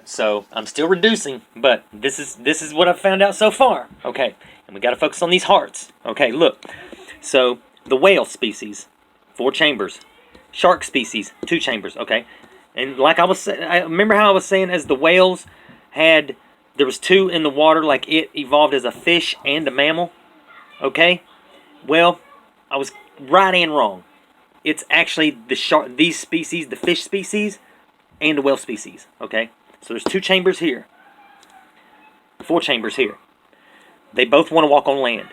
So I'm still reducing, but this is what I've found out so far. Okay, and we got to focus on these hearts. Okay, look. So the whale species, 4 chambers. Shark species, 2 chambers. Okay, and like I was saying, I remember how I was saying as the whales had, there was 2 in the water, like it evolved as a fish and a mammal. Okay, well, I was right and wrong. It's actually the shark, these species, the fish species, and the whale species. Okay, so there's 2 chambers here, 4 chambers here. They both want to walk on land.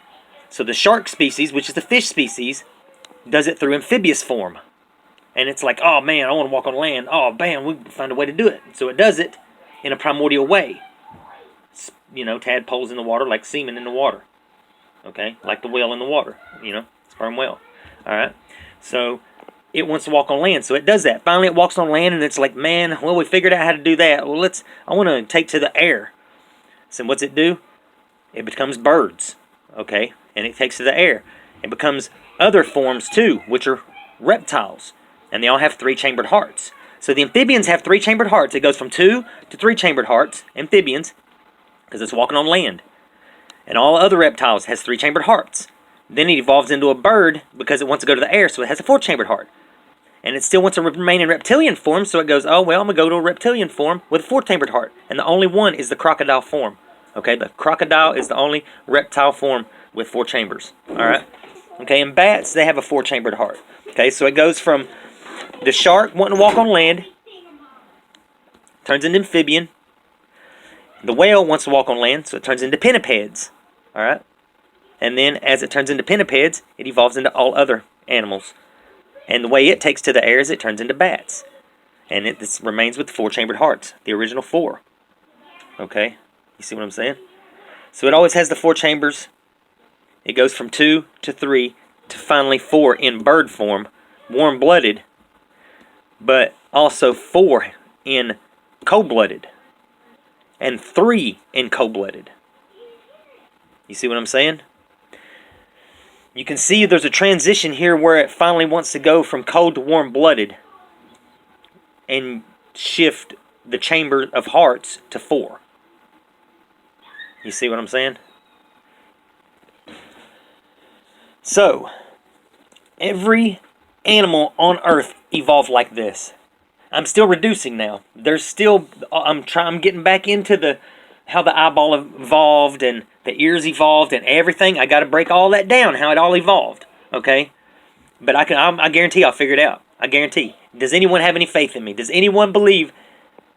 So the shark species, which is the fish species, does it through amphibious form. And it's like, oh man, I want to walk on land. Oh, bam, we find a way to do it. So it does it in a primordial way. You know, tadpoles in the water, like semen in the water. Okay, like the whale in the water. You know, sperm whale. All right. So it wants to walk on land, so it does that. Finally, it walks on land, and it's like, man, well, we figured out how to do that. Well, I want to take to the air. So what's it do? It becomes birds. Okay, and it takes to the air. It becomes other forms too, which are reptiles. And they all have 3-chambered hearts. So the amphibians have 3-chambered hearts. It goes from 2 to 3-chambered hearts, amphibians, because it's walking on land. And all other reptiles has 3-chambered hearts. Then it evolves into a bird because it wants to go to the air, so it has a 4-chambered heart. And it still wants to remain in reptilian form, so it goes, oh, well, I'm going to go to a reptilian form with a 4-chambered heart. And the only one is the crocodile form. Okay, the crocodile is the only reptile form with 4 chambers. All right? Okay, and bats, they have a 4-chambered heart. Okay, so it goes from the shark wanting to walk on land, turns into amphibian. The whale wants to walk on land, so it turns into pinnipeds. All right? And then as it turns into pinnipeds, it evolves into all other animals. And the way it takes to the air is it turns into bats. And this remains with 4-chambered hearts, the original 4. Okay? You see what I'm saying? So it always has the 4 chambers. It goes from 2 to 3 to finally 4 in bird form, warm-blooded, but also 4 in cold-blooded, and 3 in cold-blooded. You see what I'm saying? You can see there's a transition here where it finally wants to go from cold to warm-blooded and shift the chamber of hearts to 4. You see what I'm saying? So, every animal on Earth evolved like this. I'm still reducing now. There's still, I'm getting back into how the eyeball evolved and the ears evolved and everything. I got to break all that down, how it all evolved. Okay? But I guarantee I'll figure it out. I guarantee. Does anyone have any faith in me? Does anyone believe?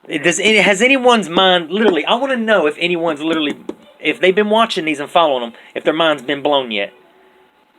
Has anyone's mind literally? I want to know if anyone's literally, if they've been watching these and following them, if their mind's been blown yet.